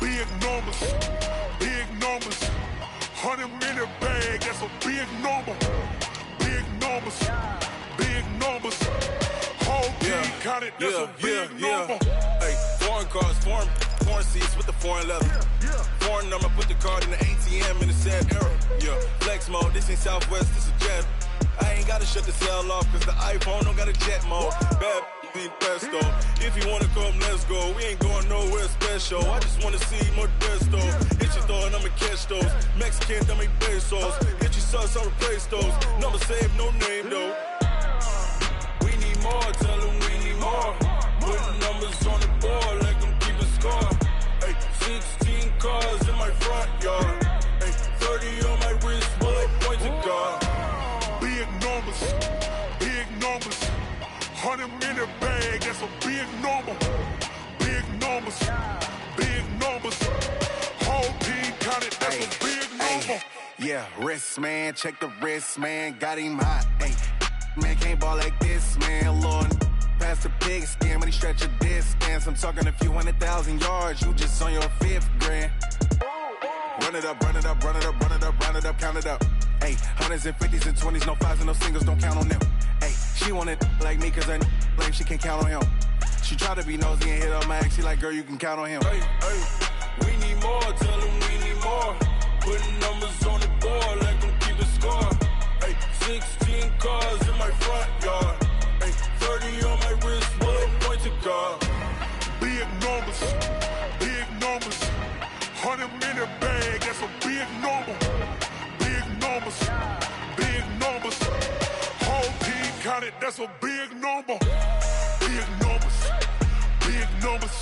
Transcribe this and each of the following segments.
big numbers, big numbers. 100-minute bag, that's a big number. Big numbers, big numbers. Whole team counted, that's a big number. Hey, foreign cars, foreign seats with the foreign leather. Foreign number, put the card in the ATM in the sad era. Yeah, flex mode, this ain't Southwest, this is jet. I ain't gotta shut the cell off, cause the iPhone don't got a jet mode. Bad need pesto. If you wanna come, let's go. We ain't going nowhere special. I just wanna see Modesto. Hit your door and I'ma catch those. Mexican, dummy pesos. Hit your sauce, I'll replace those. Number saved, no name though. We need more, tell them we need more. Putting numbers on the board, like them keep a score. Hey, 16 cars in my front yard. Hey, 30 on my wrist, bullet points of God. Big numbers, big numbers. 100-minute bag, that's a big number. Big numbers, big numbers. Whole team counted, that's a big number. Yeah, wrist man, check the wrist man, got him hot. Ay, man can't ball like this, man. Lord, past the pig skin when he stretch a distance. I'm talking a few 100,000 yards, you just on your 5th grand. Run it up, run it up, run it up, run it up, run it up, count it up. Ay, 100s and 50s and 20s, no 5s and no singles, don't count on them. Ay, she want it like me cause her lame, she can't count on him. She try to be nosy and hit up my ex, she like, girl, you can count on him. Hey, we need more, tell them we need more. Putting numbers on the board, like them keep a score. Hey, 16 cars in my front yard. Hey, 30 on my wrist, bullet points of God. Big numbers, big numbers. 100-minute bag, that's a big number. Big numbers, big numbers. Whole team counted, that's a big number. Big numbers, big numbers.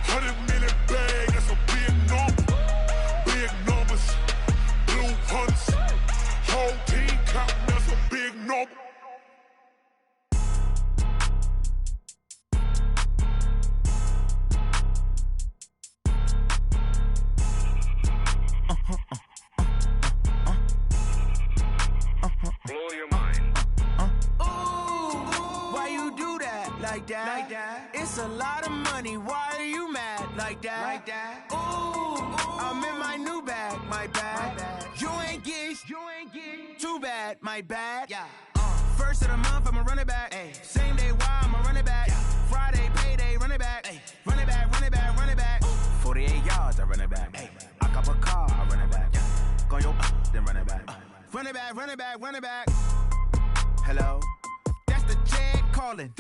100-minute bag, that's a big number. Big numbers, blue hunts. Whole team counting, that's a big number. Blow your mind. Ooh, why you do that? Like that? It's a lot of money. Why are you mad? Like that? Ooh, I'm in my new bag. My bad. You ain't get. Too bad. My bad. Yeah. First of the month, I'ma run it back. Ay. Same day, why I'ma run it back. Yeah. Friday, payday, run it back. Ay. Run it back, run it back, run it back. 48 yards, I run it back. Ay. I cop a car, I run it back. Yeah. Go your then run it back. Run it back, run it back, run it back. Hello? That's the Jag calling.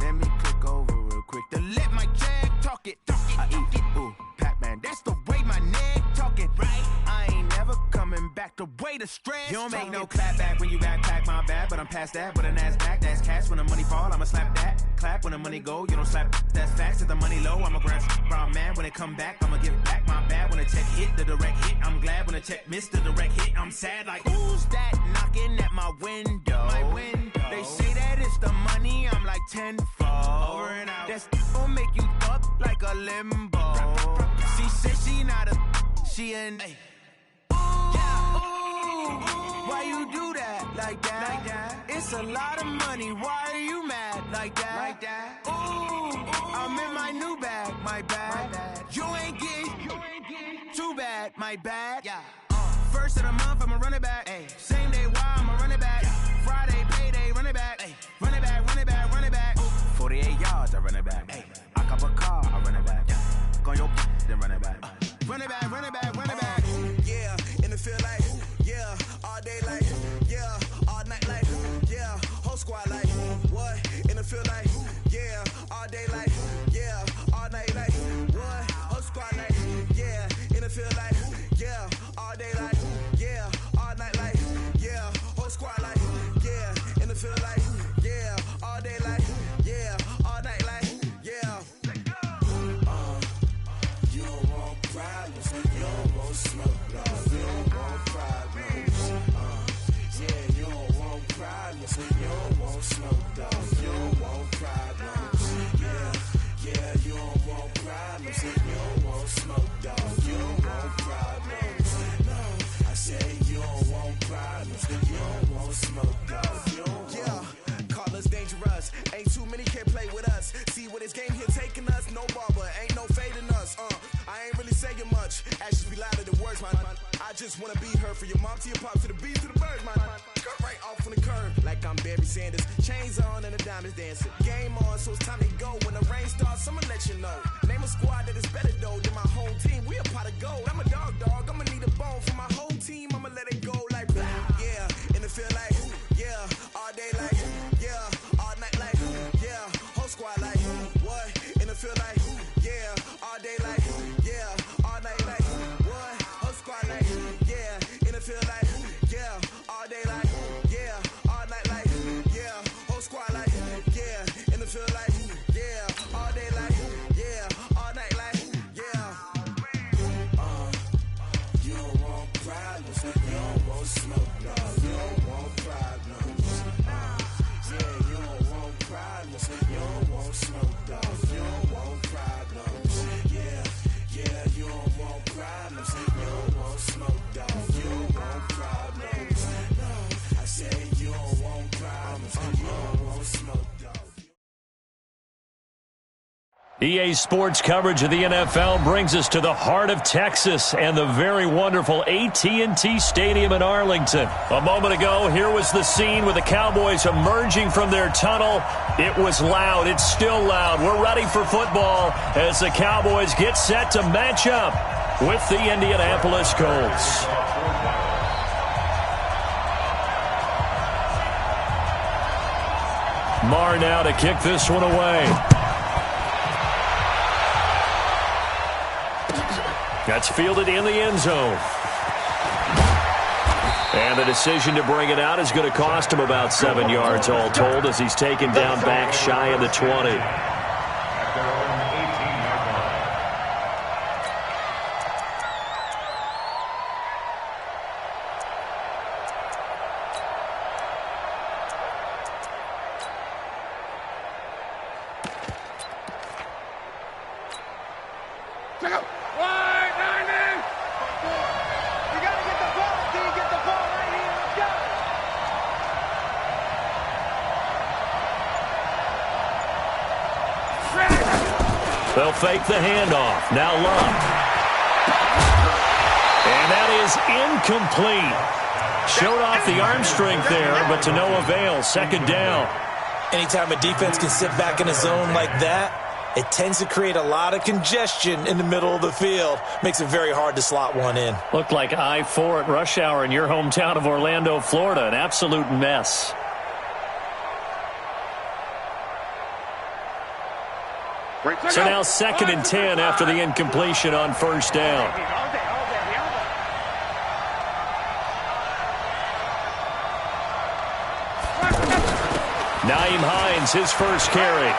Let me click over real quick to let my Jag talk it. I eat it, ooh, Pac-Man. That's the way my neck talking, right? I ain't never coming back the way the stress. You don't make no clap back when you backpack, my bad, but I'm past that. With a NASDAQ, that's cash. When the money fall, I'ma slap that. Clap when the money go, you don't slap. That's facts. If the money low, I'ma grab brown man. When it come back, I'ma give back my bad. When the check hit, the direct hit, I'm glad. When the check missed the direct hit, I'm sad. Like, who's that knocking at my window? My window. They say that it's the money, I'm like tenfold. Over and out. That's gon' make you up like a limbo. She said she not a, she an. Ooh, why you do that? Like that? It's a lot of money. Why are you mad? Like that? Ooh, I'm in my new bag. My bad. You ain't get. Too bad. My bad. Yeah. First of the month, I'ma run it back. Ay. Same day, why I'ma run it back. Yeah. Friday, payday, run it back. Ay. Run it back, run it back, run it back. 48 yards, I run it back. Ay. I cop a car, I run it back. Yeah. Go your then run it back. Run it back, run it back, run it back. Yeah, in the field like, yeah, all day like, yeah, all night like, yeah, whole squad like, what? In the field like, yeah, all day like, yeah, all night like, what? Whole squad like, yeah, in the field like, yeah, all day like, yeah, all night like, yeah, whole squad like, yeah, in the field like, yeah, all day like, yeah, all night like, yeah. You don't want problems, you don't want smoke, dog. You don't want problems. Yeah, you don't want problems, you don't want smoke, dog. You don't want problems. Yeah, you don't want problems, you don't want smoke, dog. You don't want problems. No, I say you don't want problems, you don't want smoke, dog. You don't want. Call us dangerous, ain't too many can play with us. See what this game here taking us, no barber, ain't no fading us. I ain't really saying much. Actions be louder than words, man. I just wanna be heard for your mom to your pop to the beat to the birds, man. Cut right off on the curve like I'm Barry Sanders. Chains on and the diamonds dancing. Game on, so it's time to go. When the rain starts, I'ma let you know. Name a squad that is better though than my home team. We a pot of gold. I'm a dog. I'ma need a bone for my whole team. I'ma let it go like blah. Yeah, in the field like yeah, all day like yeah, all night like yeah, whole squad like what? In the field like yeah, all day like yeah, all night like what? Whole squad like yeah, in the field like yeah, all day like yeah, all night like yeah, whole squad like yeah, in the field like yeah, all day like yeah, all night like yeah. You don't want problems, you don't want smoke, dog. You don't want problems. Yeah, you don't want problems, you don't want smoke, dog. You don't want problems. Yeah, you don't want problems, you don't want smoke, dog. You don't want problems. No, I said you don't want problems, you don't want smoke, dog. EA Sports coverage of the NFL brings us to the heart of Texas and the very wonderful AT&T Stadium in Arlington. A moment ago, here was the scene with the Cowboys emerging from their tunnel. It was loud. It's still loud. We're ready for football as the Cowboys get set to match up with the Indianapolis Colts. Marr now to kick this one away. That's fielded in the end zone. And the decision to bring it out is going to cost him about 7 yards all told as he's taken down back shy of the 20. They'll fake the handoff. Now Love. And that is incomplete. Showed off the arm strength there, but to no avail. Second down. Anytime a defense can sit back in a zone like that, it tends to create a lot of congestion in the middle of the field. Makes it very hard to slot one in. Looked like I-4 at rush hour in your hometown of Orlando, Florida. An absolute mess. So now 2nd and 10 after the incompletion on first down. Nyheim Hines, his first carry.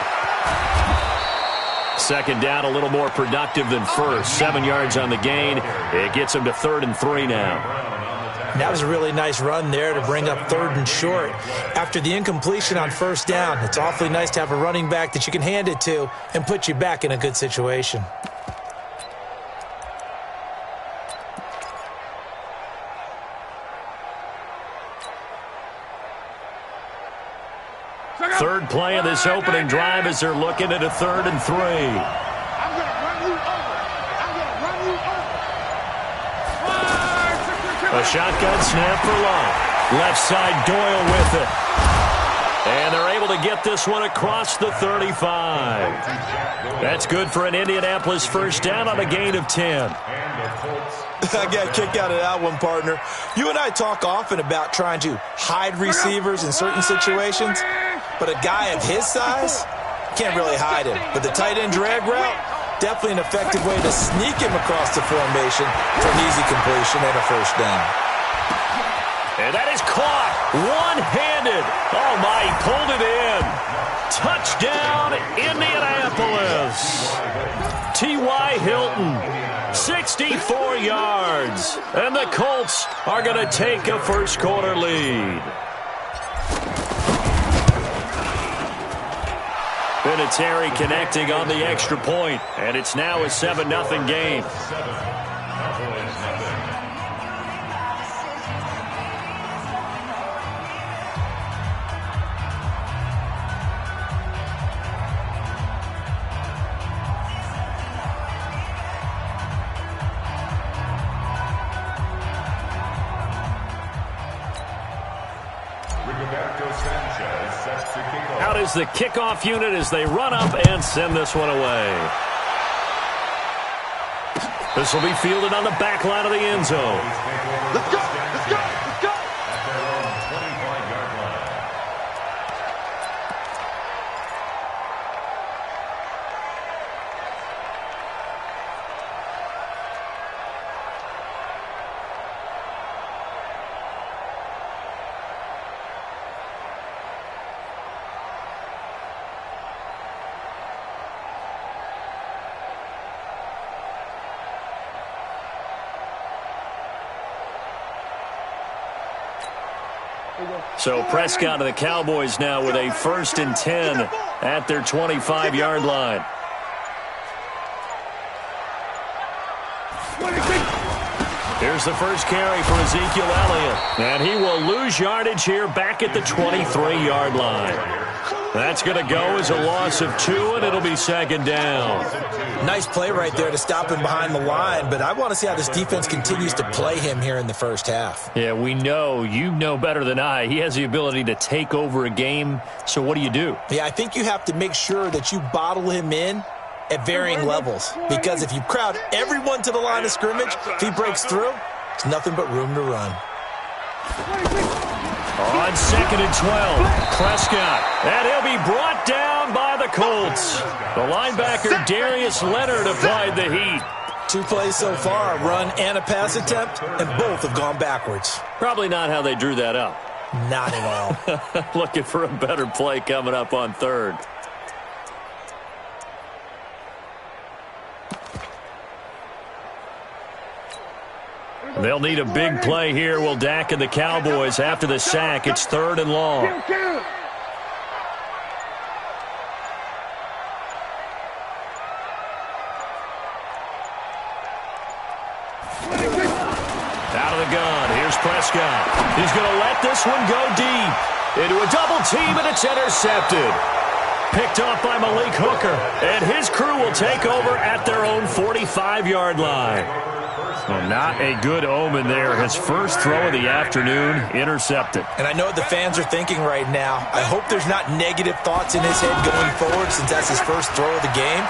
Second down, a little more productive than first. 7 yards on the gain. It gets him to 3rd and 3 now. That was a really nice run there to bring up 3rd and short. After the incompletion on first down, it's awfully nice to have a running back that you can hand it to and put you back in a good situation. Third play of this opening drive as they're looking at a 3rd and 3. I'm going to run you over. I'm going to run you over. A shotgun snap for Love. Left side Doyle with it. And they're able to get this one across the 35. That's good for an Indianapolis first down on a gain of 10. I got a kick out of that one, partner. You and I talk often about trying to hide receivers in certain situations, but a guy of his size can't really hide him. But the tight end drag route, definitely an effective way to sneak him across the formation for an easy completion and a first down. And that is caught one-handed. Oh, my, he pulled it in. Touchdown, Indianapolis. T.Y. Hilton, 64 yards. And the Colts are going to take a first-quarter lead. Vinatieri connecting on the extra point, and it's now a 7-0 game. is the kickoff unit as they run up and send this one away. This will be fielded on the back line of the end zone. Let's go! Let's go! Let's go! At their own 25-yard line. So Prescott of the Cowboys now with a 1st and 10 at their 25-yard line. Here's the first carry for Ezekiel Elliott. And he will lose yardage here back at the 23-yard line. That's going to go as a loss of 2, and it'll be 2nd down. Nice play right there to stop him behind the line, but I want to see how this defense continues to play him here in the first half. Yeah, we know. You know better than I. He has the ability to take over a game, so what do? Yeah, I think you have to make sure that you bottle him in at varying levels, because if you crowd everyone to the line of scrimmage, if he breaks through, it's nothing but room to run. On 2nd and 12, Prescott. And he'll be brought down by the Colts. The linebacker, Darius Leonard, applied the heat. 2 plays so far, a run and a pass attempt, and both have gone backwards. Probably not how they drew that up. Not at all. Looking for a better play coming up on 3rd. They'll need a big play here. Will Dak and the Cowboys after the sack. It's 3rd and long. Out of the gun. Here's Prescott. He's going to let this one go deep. Into a double team, and it's intercepted. Picked off by Malik Hooker. And his crew will take over at their own 45-yard line. Well, not a good omen there. His first throw of the afternoon, intercepted. And I know what the fans are thinking right now. I hope there's not negative thoughts in his head going forward since that's his first throw of the game.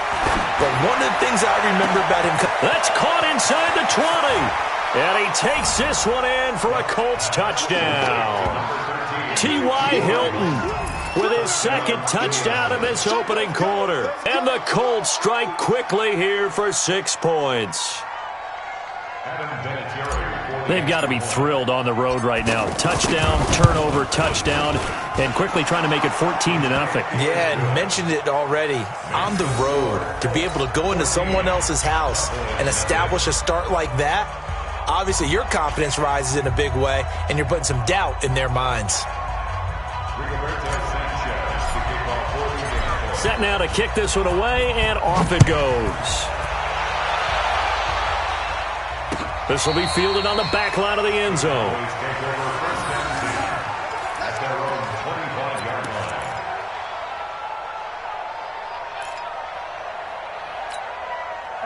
But one of the things I remember about him... That's caught inside the 20. And he takes this one in for a Colts touchdown. T.Y. Hilton with his 2nd touchdown of this opening quarter. And the Colts strike quickly here for 6 points. They've got to be thrilled on the road right now. Touchdown, turnover, touchdown, and quickly trying to make it 14-0. Yeah, and mentioned it already. On the road, to be able to go into someone else's house and establish a start like that, obviously your confidence rises in a big way, and you're putting some doubt in their minds. Set now to kick this one away, and off it goes. This will be fielded on the back line of the end zone.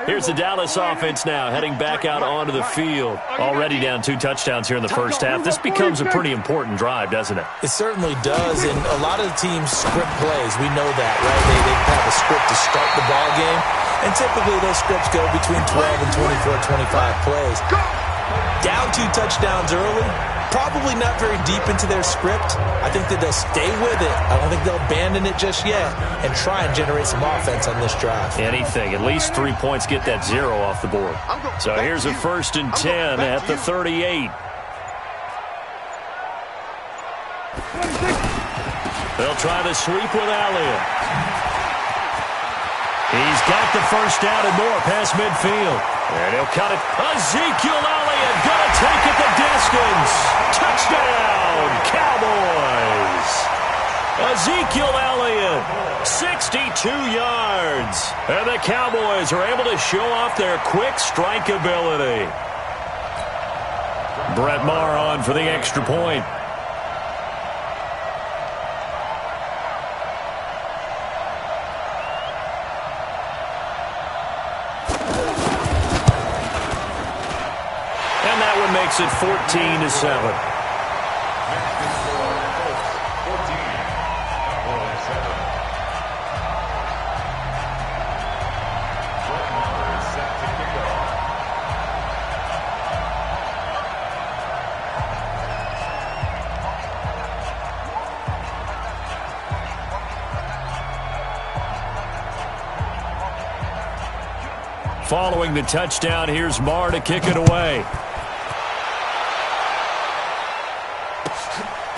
Here's the Dallas offense now, heading back out onto the field. Already down 2 touchdowns here in the first half. This becomes a pretty important drive, doesn't it? It certainly does, and a lot of the teams script plays. We know that, right? They have a script to start the ball game, and typically those scripts go between 12 and 24, 25 plays. Down 2 touchdowns early, probably not very deep into their script. I think that they'll stay with it. I don't think they'll abandon it just yet and try and generate some offense on this drive. Anything. At least 3 points, get that 0 off the board. So here's a 1st and 10 at the 38. They'll try the sweep with Elliott. He's got the first down and more past midfield. And he'll cut it. Ezekiel Elliott going to take it the distance. Touchdown, Cowboys. Ezekiel Elliott, 62 yards. And the Cowboys are able to show off their quick strike ability. Brett Maher on for the extra point. Makes it 14-7. following the touchdown. Here's Marr to kick it away.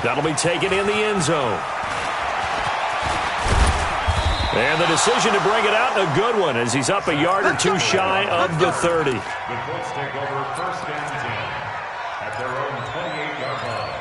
That'll be taken in the end zone. And the decision to bring it out, a good one, as he's up a yard or two shy of the 30. The Colts take over first and 10 at their own 28-yard line.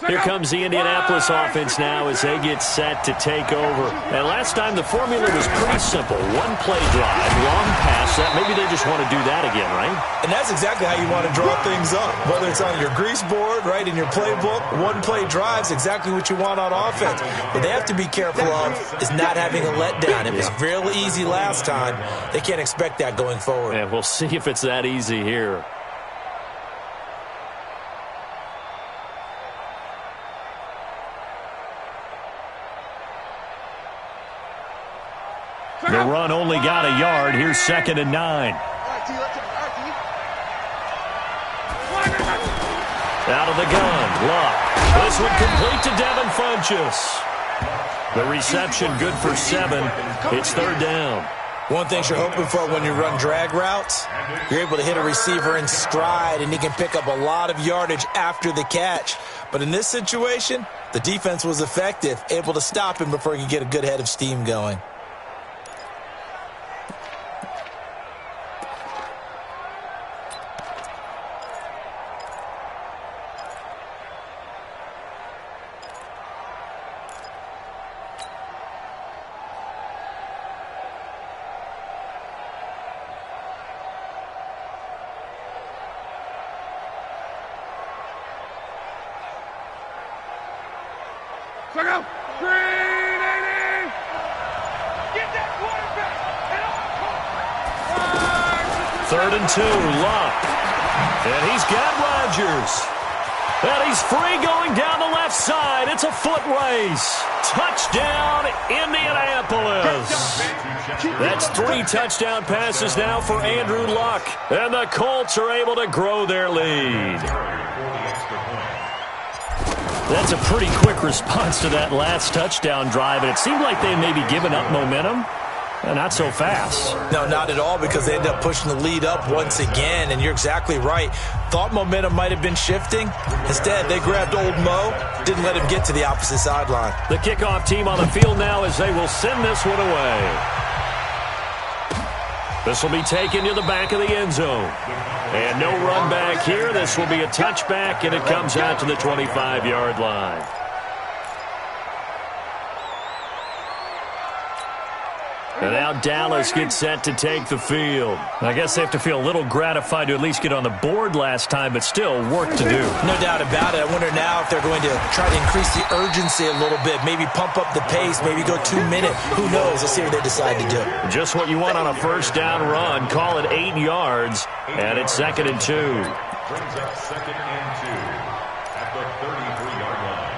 Here comes the Indianapolis offense now as they get set to take over. And last time the formula was pretty simple. One-play drive, long pass. Maybe they just want to do that again, right? And that's exactly how you want to draw things up. Whether it's on your grease board, right, in your playbook, one-play drive's exactly what you want on offense. What they have to be careful of is not having a letdown. It was real easy last time. They can't expect that going forward. Yeah, we'll see if it's that easy here. The run only got a yard. Here's 2nd and 9. Out of the gun. Luck. This one complete to Devin Funchess. The reception good for 7. It's 3rd down. One thing you're hoping for when you run drag routes, you're able to hit a receiver in stride, and he can pick up a lot of yardage after the catch. But in this situation, the defense was effective, able to stop him before he could get a good head of steam going. Check out. 380. Get that quarterback. 3rd and 2. Luck. And he's got Rodgers. And he's free going down the left side. It's a foot race. Touchdown, Indianapolis. That's 3 touchdown passes now for Andrew Luck. And the Colts are able to grow their lead. That's a pretty quick response to that last touchdown drive, and it seemed like they may be giving up momentum. Not so fast. No, not at all, because they end up pushing the lead up once again, and you're exactly right. Thought momentum might have been shifting. Instead, they grabbed old Mo, didn't let him get to the opposite sideline. The kickoff team on the field now as they will send this one away. This will be taken to the back of the end zone. And no run back here. This will be a touchback, and it comes out to the 25-yard line. And now Dallas gets set to take the field. I guess they have to feel a little gratified to at least get on the board last time, but still work to do. No doubt about it. I wonder now if they're going to try to increase the urgency a little bit, maybe pump up the pace, maybe go 2-minute. Who knows? Let's see what they decide to do. Just what you want on a first down run. Call it 8 yards, and it's 2nd and 2. Brings up 2nd and 2 at the 33-yard line.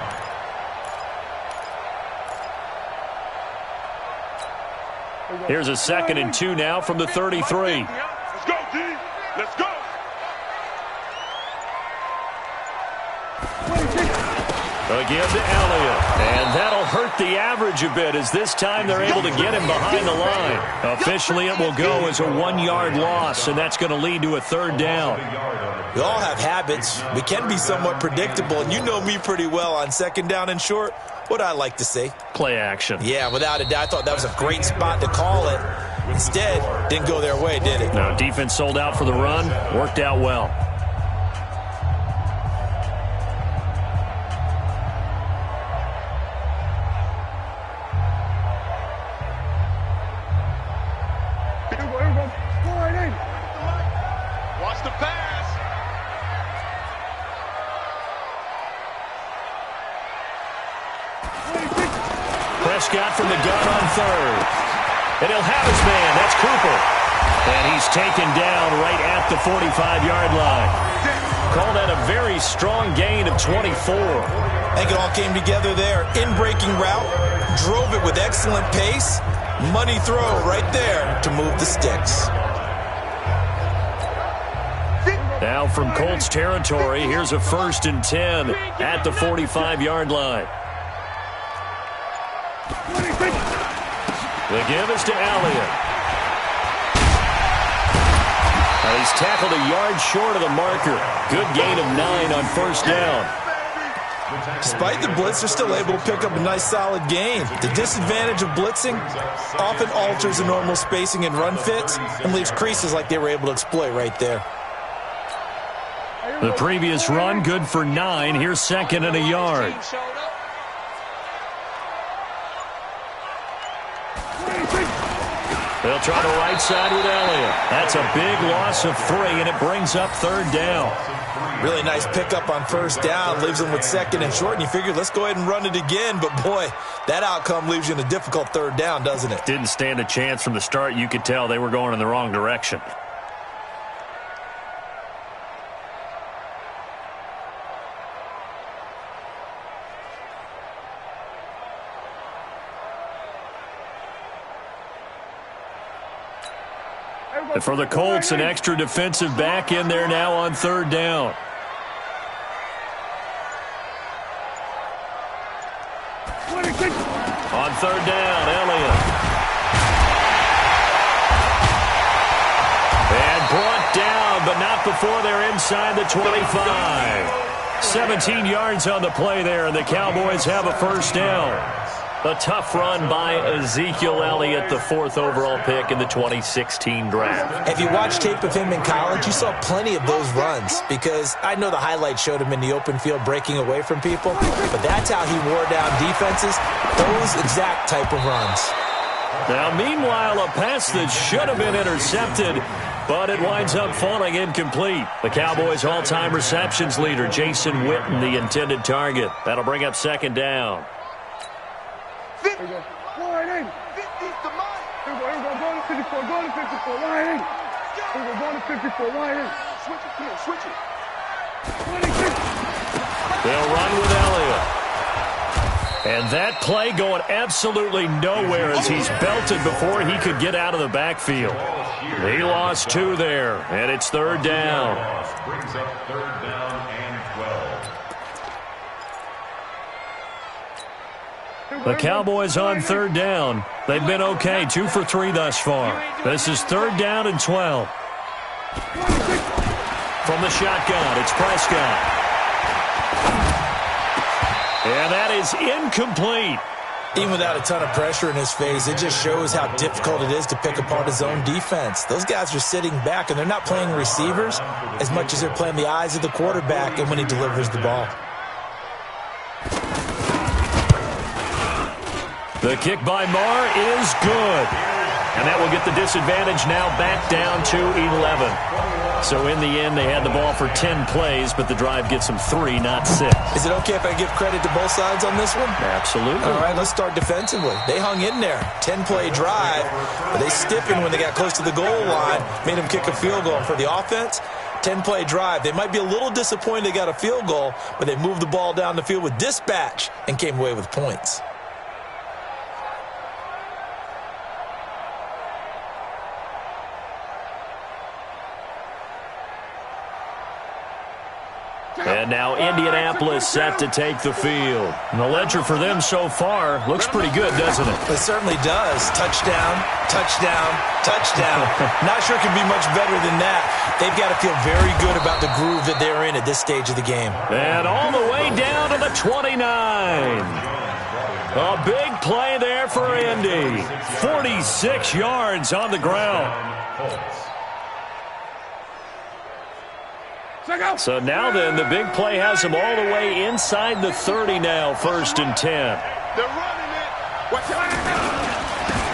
Here's a 2nd and 2 now from the 33. Let's go, D. Let's go. Again to Elliott. And that'll hurt the average a bit, as this time they're able to get him behind the line. Officially, it will go as a 1-yard loss, and that's going to lead to a 3rd down. We all have habits. We can be somewhat predictable, and you know me pretty well on 2nd down and short. What I like to see. Play action. Yeah, without a doubt. I thought that was a great spot to call it. Instead, didn't go their way, did it? No, defense sold out for the run. Worked out well. Watch the pass. Prescott from the gun on 3rd. And he'll have his man. That's Cooper. And he's taken down right at the 45-yard line. Call that a very strong gain of 24. I think it all came together there. In-breaking route, drove it with excellent pace. Money throw right there to move the sticks. Now from Colts territory, here's a 1st and 10 at the 45-yard line. The give is to Elliott. He's tackled a yard short of the marker. Good gain of 9 on 1st down. Despite the blitz, they're still able to pick up a nice solid gain. The disadvantage of blitzing often alters the normal spacing and run fits and leaves creases like they were able to exploit right there. The previous run good for 9. Here's 2nd and a yard. They'll try the right side with Elliott. That's a big loss of 3, and it brings up 3rd down. Really nice pickup on 1st down. Leaves them with 2nd and short, and you figure, let's go ahead and run it again. But, boy, that outcome leaves you in a difficult 3rd down, doesn't it? Didn't stand a chance from the start. You could tell they were going in the wrong direction. And for the Colts, an extra defensive back in there now on 3rd down. On 3rd down, Elliott. And brought down, but not before they're inside the 25. 17 yards on the play there, and the Cowboys have a 1st down. A tough run by Ezekiel Elliott, the 4th overall pick in the 2016 draft. If you watched tape of him in college, you saw plenty of those runs because I know the highlights showed him in the open field breaking away from people, but that's how he wore down defenses, those exact type of runs. Now, meanwhile, a pass that should have been intercepted, but it winds up falling incomplete. The Cowboys' all-time receptions leader, Jason Witten, the intended target. That'll bring up 2nd down. 50. Line in. 50's the mark. Here we go. Go to 54. Go to 54. Line in. Here we go. Go to 54. Line in. Switch it. Here. Switch it. 26. They'll run with Elliott. And that play going absolutely nowhere as he's belted before he could get out of the backfield. He lost 2 there, and it's 3rd down. Brings up 3rd down and 12. The Cowboys on 3rd down. They've been okay, 2 for 3 thus far. This is 3rd down and 12. From the shotgun, it's Prescott. And that is incomplete. Even without a ton of pressure in his face, it just shows how difficult it is to pick apart his own defense. Those guys are sitting back, and they're not playing receivers as much as they're playing the eyes of the quarterback and when he delivers the ball. The kick by Marr is good. And that will get the disadvantage now back down to 11. So in the end, they had the ball for 10 plays, but the drive gets them 3, not 6. Is it okay if I give credit to both sides on this one? Absolutely. All right, let's start defensively. They hung in there. 10-play drive, but they stiffened when they got close to the goal line, made them kick a field goal. For the offense, 10-play drive. They might be a little disappointed they got a field goal, but they moved the ball down the field with dispatch and came away with points. And now Indianapolis set to take the field. And the ledger for them so far looks pretty good, doesn't it? It certainly does. Touchdown, touchdown, touchdown. Not sure it can be much better than that. They've got to feel very good about the groove that they're in at this stage of the game. And all the way down to the 29. A big play there for Indy. 46 yards on the ground. So now then, the big play has them all the way inside the 30 now, 1st and 10. They're running it. Watch out.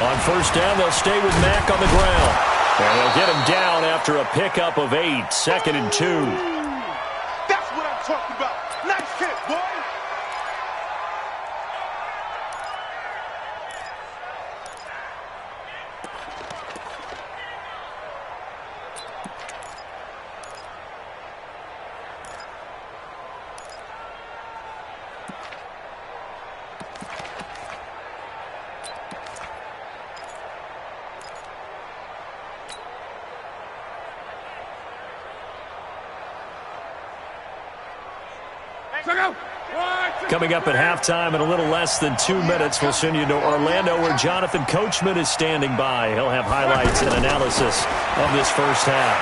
On 1st down, they'll stay with Mack on the ground. And they'll get him down after a pickup of 8, 2nd and 2. That's what I'm talking about. Nice hit, boy. Coming up at halftime in a little less than 2 minutes, we'll send you to Orlando where Jonathan Coachman is standing by. He'll have highlights and analysis of this first half.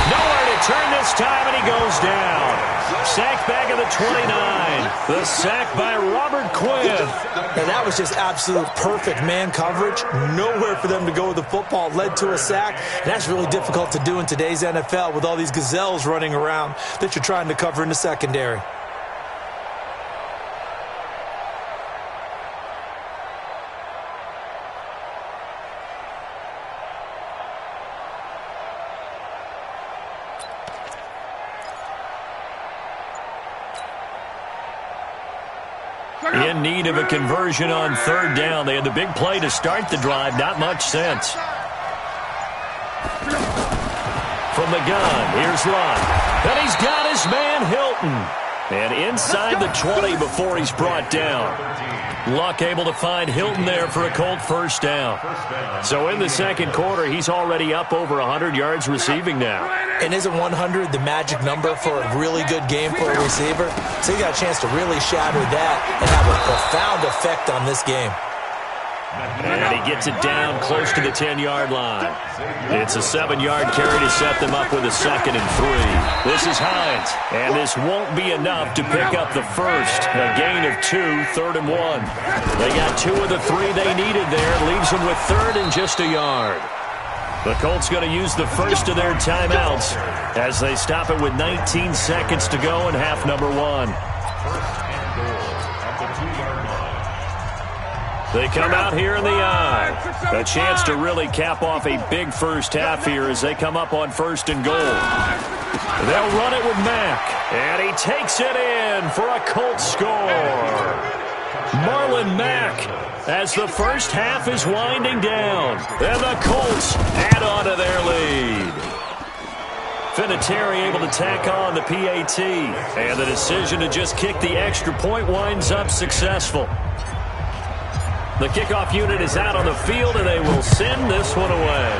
Nowhere to turn this time, and he goes down. Sack back at the 29. The sack by Robert Quinn. And that was just absolute perfect man coverage. Nowhere for them to go with the football. Led to a sack. And that's really difficult to do in today's NFL with all these gazelles running around that you're trying to cover in the secondary. In need of a conversion on third down. They had the big play to start the drive. Not much sense. From the gun, here's Luck. And he's got his man Hilton. And inside the 20 before he's brought down. Luck able to find Hilton there for a Colt first down. So in the second quarter, he's already up over 100 yards receiving now. And isn't 100 the magic number for a really good game for a receiver? So you got a chance to really shatter that and have a profound effect on this game. And he gets it down close to the 10-yard line. It's a 7-yard carry to set them up with a 2nd and 3. This is Hines, and this won't be enough to pick up the first. A gain of 2, 3rd and 1. They got 2 of the 3 they needed there. Leaves them with 3rd and just a yard. The Colts going to use the first of their timeouts as they stop it with 19 seconds to go in half number 1. They come out here in the eye. A chance to really cap off a big first half here as they come up on 1st and goal. They'll run it with Mack, and he takes it in for a Colts score. Marlon Mack as the first half is winding down. And the Colts add on to their lead. Vinatieri able to tack on the PAT. And the decision to just kick the extra point winds up successful. The kickoff unit is out on the field, and they will send this one away.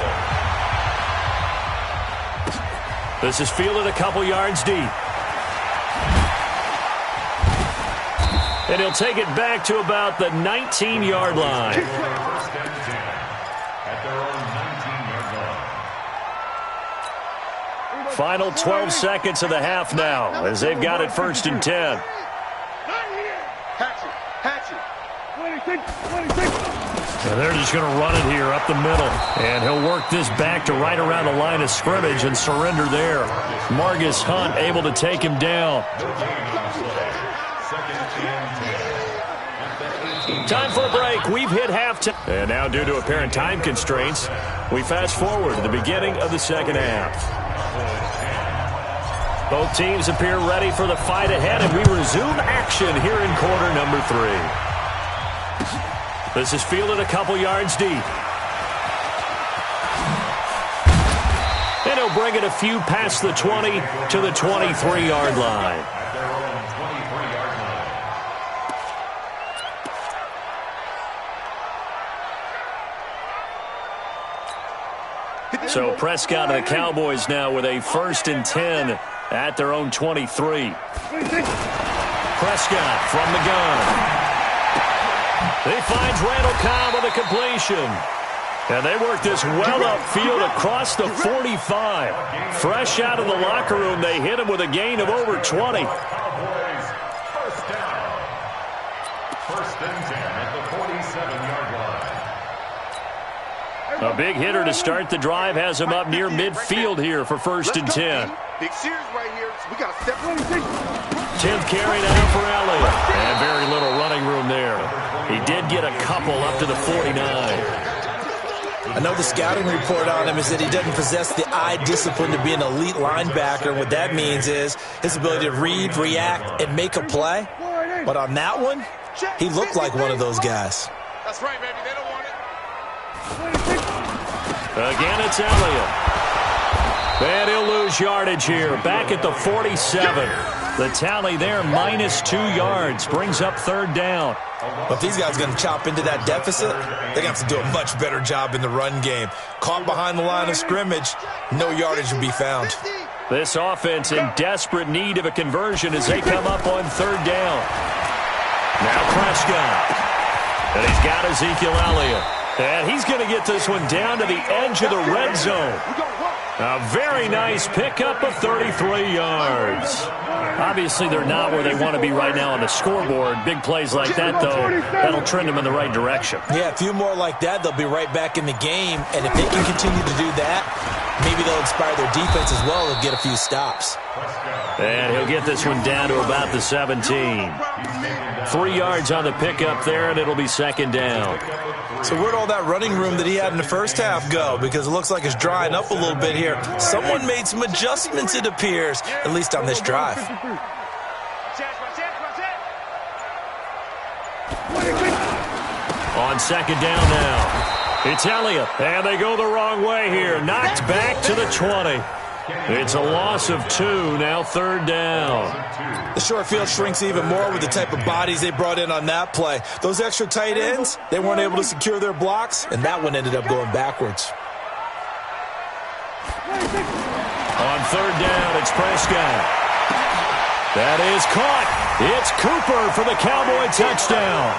This is fielded a couple yards deep. And he'll take it back to about the 19-yard line. First and 10 at their own 19-yard line. Final 12 seconds of the half now as they've got it 1st and 10. And they're just going to run it here up the middle. And he'll work this back to right around the line of scrimmage and surrender there. Margus Hunt able to take him down. Time for a break. We've hit halftime. And now due to apparent time constraints, we fast forward to the beginning of the second half. Both teams appear ready for the fight ahead, and we resume action here in quarter number 3. This is fielded a couple yards deep. And he'll bring it a few past the 20 to the 23-yard line. So Prescott and the Cowboys now with a 1st and 10 at their own 23. Prescott from the gun. He finds Randall Cobb with a completion. And they work this well upfield across the 45. Fresh out of the locker room, they hit him with a gain of over 20. Cowboys, first down. 1st and 10 at the 47-yard line. A big hitter to start the drive has him up near midfield here for 1st and 10. Big series right here. So we got to step on. 10th carry now for Elliott. And very little running room there. He did get a couple up to the 49. I know the scouting report on him is that he doesn't possess the eye discipline to be an elite linebacker. What that means is his ability to read, react, and make a play. But on that one, he looked like one of those guys. That's right, baby. They don't want it. Again, it's Elliott. And he'll lose yardage here. Back at the 47. The tally there, -2 yards. Brings up 3rd down. But if these guys are going to chop into that deficit, they're going to have to do a much better job in the run game. Caught behind the line of scrimmage, no yardage will be found. This offense in desperate need of a conversion as they come up on third down. Now Prescott. And he's got Ezekiel Elliott. And he's going to get this one down to the edge of the red zone. A very nice pickup of 33 yards. Obviously, they're not where they want to be right now on the scoreboard. Big plays like that, though, that'll trend them in the right direction. Yeah, a few more like that, they'll be right back in the game. And if they can continue to do that, maybe they'll inspire their defense as well and get a few stops. And he'll get this one down to about the 17. 3 yards on the pickup there, and it'll be second down. So where'd all that running room that he had in the first half go? Because it looks like it's drying up a little bit here. Someone made some adjustments, it appears, at least on this drive. On second down now, it's Elliott, and they go the wrong way here. Knocked back to the 20. It's a loss of 2, now third down. The short field shrinks even more with the type of bodies they brought in on that play. Those extra tight ends, they weren't able to secure their blocks, and that one ended up going backwards. On third down, it's Prescott. That is caught. It's Cooper for the Cowboy touchdown.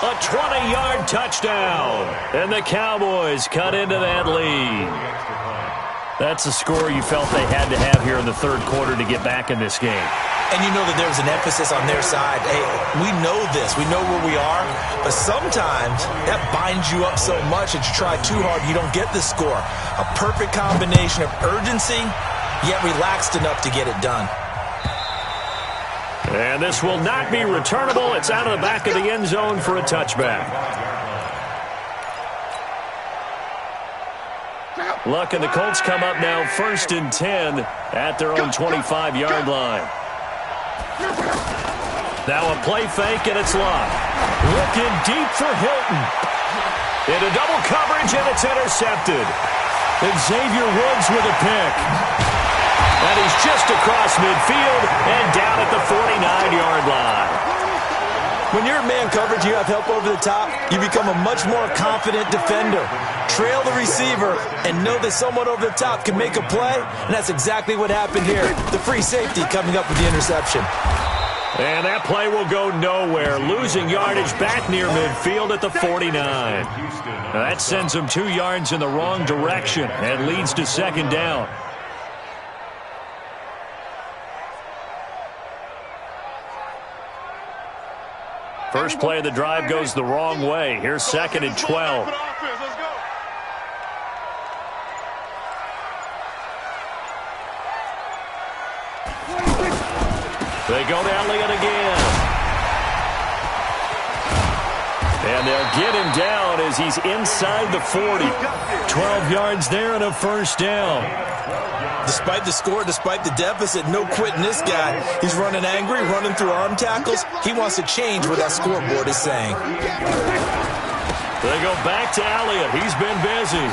A 20-yard touchdown. And the Cowboys cut into that lead. That's a score you felt they had to have here in the third quarter to get back in this game. And you know that there was an emphasis on their side. Hey, we know this. We know where we are. But sometimes that binds you up so much that you try too hard, you don't get the score. A perfect combination of urgency, yet relaxed enough to get it done. And this will not be returnable. It's out of the back of the end zone for a touchback. Luck and the Colts come up now 1st and 10 at their own 25-yard line. Now a play fake, and it's Luck. Looking deep for Hilton. Into double coverage, and it's intercepted. Xavier Woods with a pick. And he's just across midfield and down at the 49-yard line. When you're in man coverage, you have help over the top, you become a much more confident defender. Trail the receiver and know that someone over the top can make a play, and that's exactly what happened here. The free safety coming up with the interception. And that play will go nowhere, losing yardage back near midfield at the 49. Now that sends them 2 yards in the wrong direction and leads to second down. First play of the drive goes the wrong way. Here's 2nd and 12. They go to Elliott again. And they'll get him down as he's inside the 40. 12 yards there and a first down. Despite the score, despite the deficit, no quitting this guy. He's running angry, running through arm tackles. He wants to change what that scoreboard is saying. They go back to Elliott. He's been busy.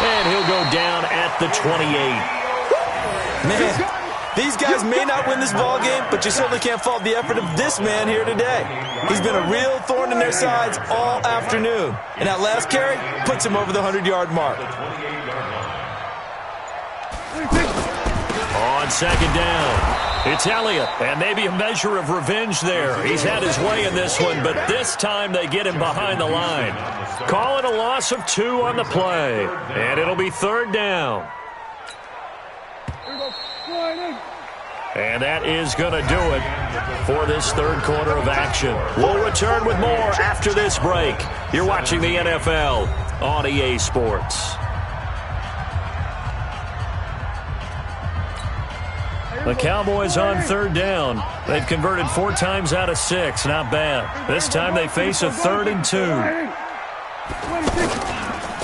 And he'll go down at the 28. Man, these guys may not win this ball game, but you certainly can't fault the effort of this man here today. He's been a real thorn in their sides all afternoon. And that last carry puts him over the 100-yard mark. On second down, it's Elliott, and maybe a measure of revenge there. He's had his way in this one, but this time they get him behind the line. Call it a loss of 2 on the play, and it'll be third down. And that is going to do it for this third quarter of action. We'll return with more after this break. You're watching the NFL on EA Sports. The Cowboys on third down. They've converted 4 times out of 6. Not bad. This time they face a 3rd and 2.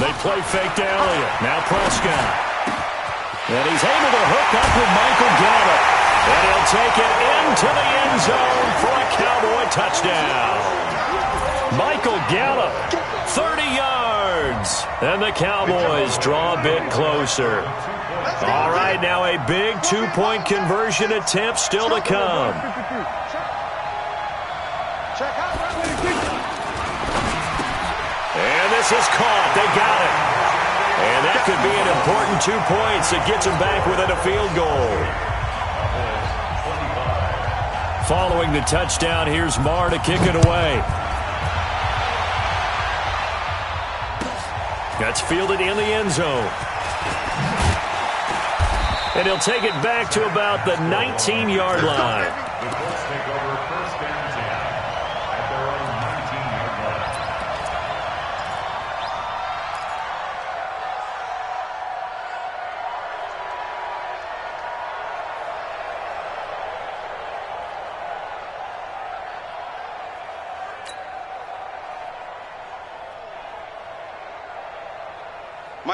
They play fake to Elliott. Now Prescott. And he's able to hook up with Michael Gallup. And he'll take it into the end zone for a Cowboy touchdown. Michael Gallup, 30 yards. And the Cowboys draw a bit closer. All right, now a big 2-point conversion attempt still to come. And this is caught. They got it. And that could be an important 2 points that gets him back within a field goal. Following the touchdown, here's Marr to kick it away. That's fielded in the end zone. And he'll take it back to about the 19-yard line. The Colts take over first and 10 at their own 19-yard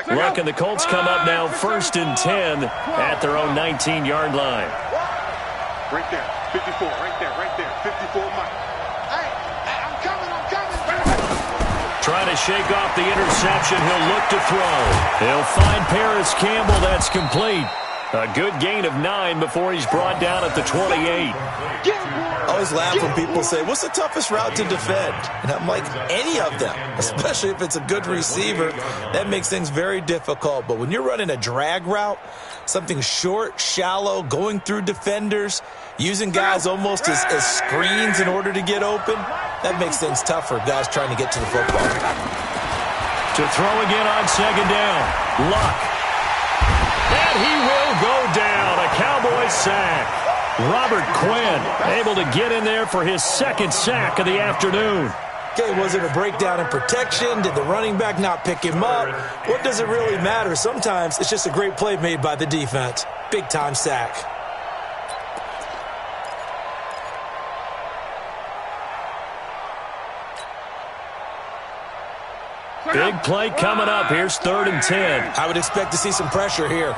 line. Luck and the Colts come up now first and 10 at their own 19-yard line. Right there, 54, right there, 54, Mike. Hey, I'm coming. Trying to shake off the interception. He'll look to throw. He'll find Paris Campbell. That's complete. A good gain of 9 before he's brought down at the 28. I always laugh when people say, what's the toughest route to defend? And I'm like, any of them, especially if it's a good receiver. That makes things very difficult. But when you're running a drag route, something short, shallow, going through defenders, using guys almost as screens in order to get open, that makes things tough for guys trying to get to the football. To throw again on second down. Luck. And he will go down. A Cowboys sack. Robert Quinn able to get in there for his second sack of the afternoon. Okay, was it a breakdown in protection? Did the running back not pick him up? What does it really matter? Sometimes it's just a great play made by the defense. Big-time sack. Big play coming up. Here's 3rd and 10. I would expect to see some pressure here.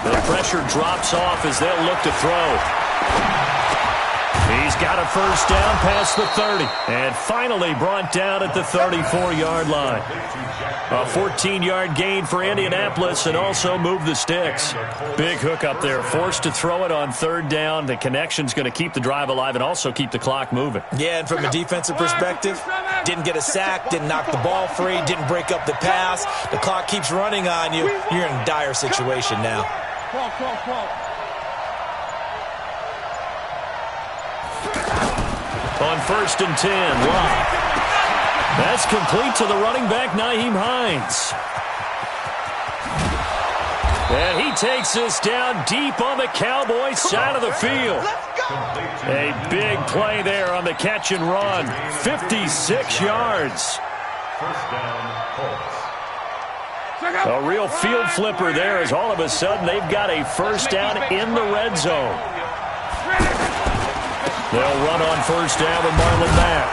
The pressure drops off as they'll look to throw. He's got a first down past the 30. And finally brought down at the 34-yard line. A 14-yard gain for Indianapolis and also moved the sticks. Big hook up there. Forced to throw it on 3rd down. The connection's going to keep the drive alive and also keep the clock moving. Yeah, and from a defensive perspective, didn't get a sack, didn't knock the ball free, didn't break up the pass. The clock keeps running on you. You're in a dire situation now. On 1st and 10, Locke. That's complete to the running back, Nyheim Hines. And he takes this down deep on the Cowboys side of the field. A big play there on the catch and run. 56 yards. First down, Colts. A real field flipper there as all of a sudden they've got a first down in the red zone. They'll run on first down with Marlon back.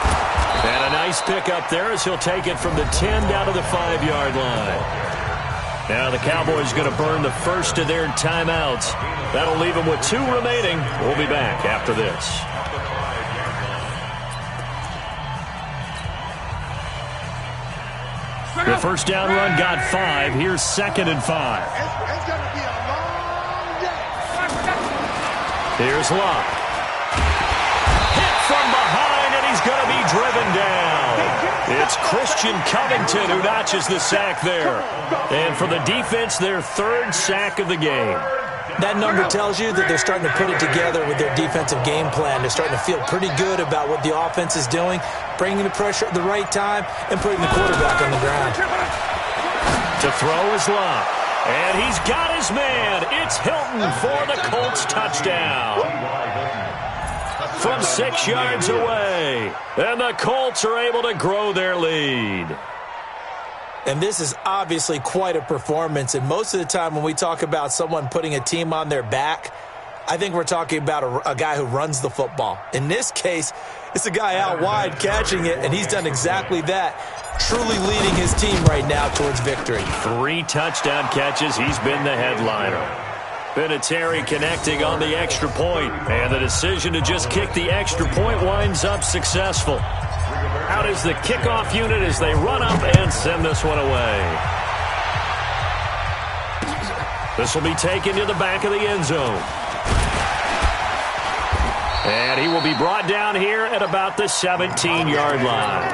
And a nice pickup there as he'll take it from the 10 down to the 5-yard line. Now the Cowboys going to burn the first of their timeouts. That'll leave them with 2 remaining. We'll be back after this. The first down run got 5. Here's 2nd and 5. It's going to be a long day. Here's Locke. Hit from behind, and he's going to be driven down. It's Christian Covington who notches the sack there. And for the defense, their 3rd sack of the game. That number tells you that they're starting to put it together with their defensive game plan. They're starting to feel pretty good about what the offense is doing, bringing the pressure at the right time, and putting the quarterback on the ground. To throw is Locke. And he's got his man. It's Hilton for the Colts touchdown. From 6 yards away. And the Colts are able to grow their lead. And this is obviously quite a performance. And most of the time when we talk about someone putting a team on their back, I think we're talking about a guy who runs the football. In this case, it's a guy out wide catching it, and he's done exactly that, truly leading his team right now towards victory. 3 touchdown catches. He's been the headliner. Vinatieri connecting on the extra point, and the decision to just kick the extra point winds up successful. Out is the kickoff unit as they run up and send this one away. This will be taken to the back of the end zone. And he will be brought down here at about the 17-yard line.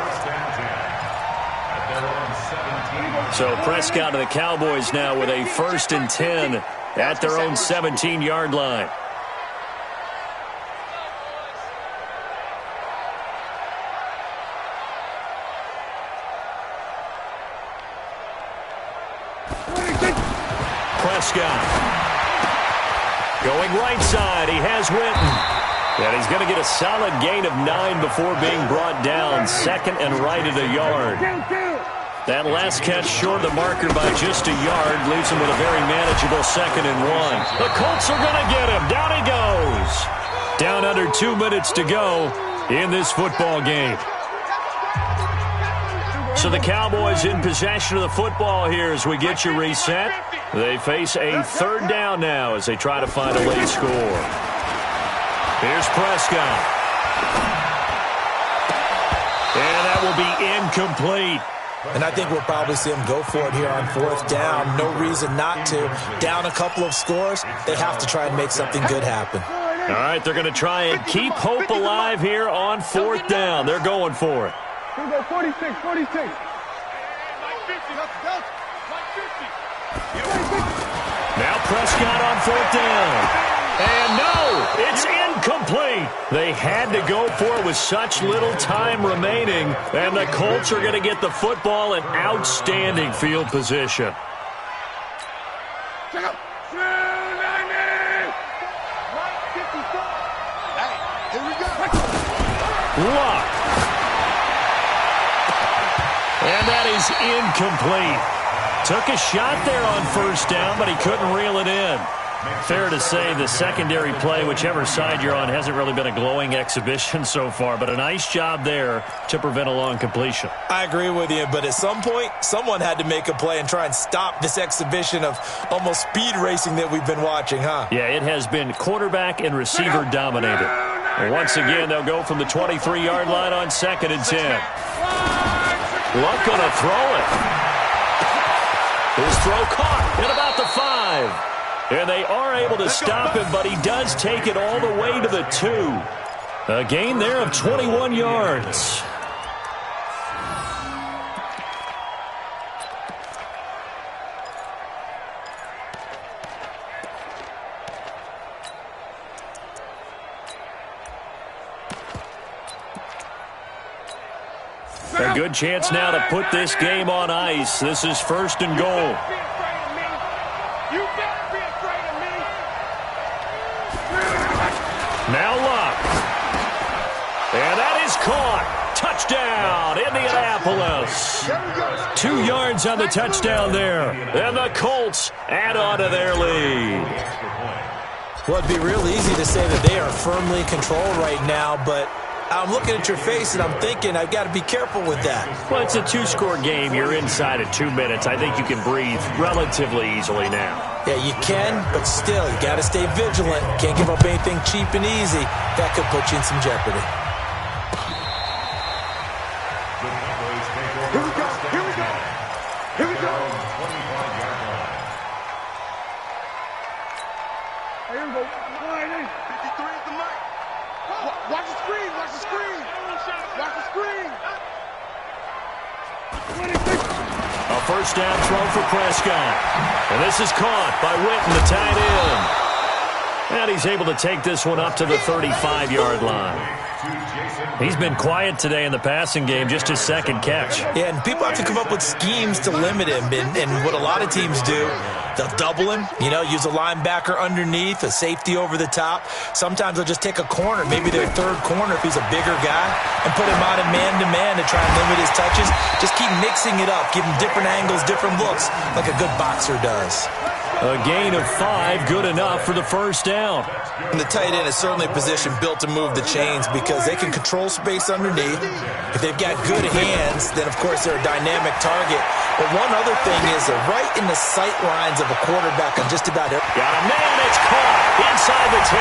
So Prescott and the Cowboys now with a 1st and 10 at their own 17-yard line. Prescott going right side. He has Witten. And he's going to get a solid gain of 9 before being brought down. 2nd and right at a yard. That last catch short of the marker by just a yard leaves him with a very manageable 2nd and 1. The Colts are going to get him. Down he goes. Down under 2 minutes to go in this football game. So the Cowboys in possession of the football here as we get you reset. They face a 3rd down now as they try to find a late score. Here's Prescott. And that will be incomplete. And I think we'll probably see him go for it here on 4th down. No reason not to. Down a couple of scores, they have to try and make something good happen. All right, they're going to try and keep hope alive here on 4th down. They're going for it. Here we go, 46, 46. Now Prescott on 4th down. And no, it's incomplete. They had to go for it with such little time remaining. And the Colts are going to get the football in outstanding field position. Check out. Here we go. Luck. And that is incomplete. Took a shot there on 1st down, but he couldn't reel it in. Fair to say the secondary play, whichever side you're on, hasn't really been a glowing exhibition so far, but a nice job there to prevent a long completion. I agree with you, but at some point, someone had to make a play and try and stop this exhibition of almost speed racing that we've been watching, huh? Yeah, it has been quarterback and receiver dominated. And once again, they'll go from the 23-yard line on 2nd and 10. Luck going to throw it. His throw caught at about the 5. And they are able to stop him, but he does take it all the way to the 2. A gain there of 21 yards. A good chance now to put this game on ice. This is 1st and goal. Now Luck. And that is caught. Touchdown, Indianapolis. 2 yards on the touchdown there. And the Colts add on to their lead. Well, it'd be real easy to say that they are firmly in control right now, but I'm looking at your face and I'm thinking I've got to be careful with that. Well, it's a 2-score game. You're inside at 2 minutes. I think you can breathe relatively easily now. Yeah, you can, but still, you got to stay vigilant. Can't give up anything cheap and easy. That could put you in some jeopardy. Here we go. Here we go. Here we go. Here we go. 53 at the mic. Watch the screen. Watch the screen. Watch the screen. A 1st down throw for Prescott. And this is caught by Witten, the tight end. And he's able to take this one up to the 35-yard line. He's been quiet today in the passing game, just his 2nd catch. Yeah, and people have to come up with schemes to limit him. And what a lot of teams do, they'll double him, use a linebacker underneath, a safety over the top. Sometimes they'll just take a corner, maybe their 3rd corner if he's a bigger guy, and put him on a man-to-man to try and limit his touches. Just keep mixing it up, give him different angles, different looks, like a good boxer does. A gain of 5, good enough for the 1st down. And the tight end is certainly a position built to move the chains because they can control space underneath. If they've got good hands, then of course they're a dynamic target. But one other thing is they're right in the sight lines of a quarterback on just about every. Got a man, it's caught inside the 10.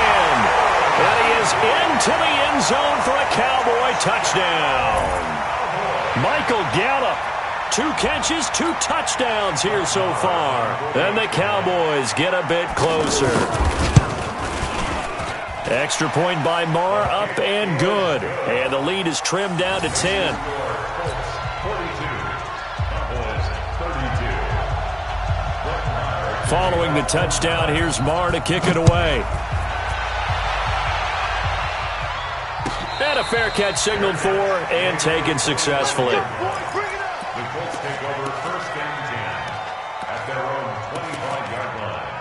And he is into the end zone for a Cowboy touchdown. Michael Gallup. 2 catches, 2 touchdowns here so far. And the Cowboys get a bit closer. Extra point by Marr, up and good. And the lead is trimmed down to 10. Following the touchdown, here's Marr to kick it away. And a fair catch signaled for and taken successfully. The Colts take over first and 10 at their own 25-yard line.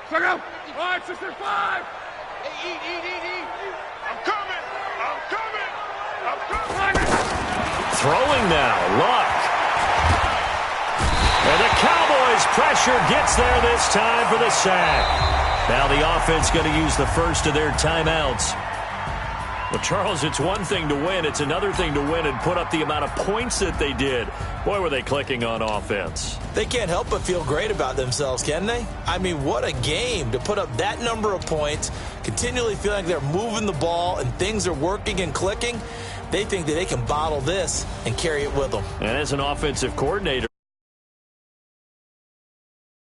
Check out. 5, 6, 5. Hey, eat. I'm coming. Throwing now, Luck. And the Cowboys' pressure gets there this time for the sack. Now the offense going to use the first of their timeouts. Well, Charles, it's one thing to win. It's another thing to win and put up the amount of points that they did. Boy, were they clicking on offense. They can't help but feel great about themselves, can they? I mean, what a game to put up that number of points, continually feeling like they're moving the ball and things are working and clicking. They think that they can bottle this and carry it with them. And as an offensive coordinator,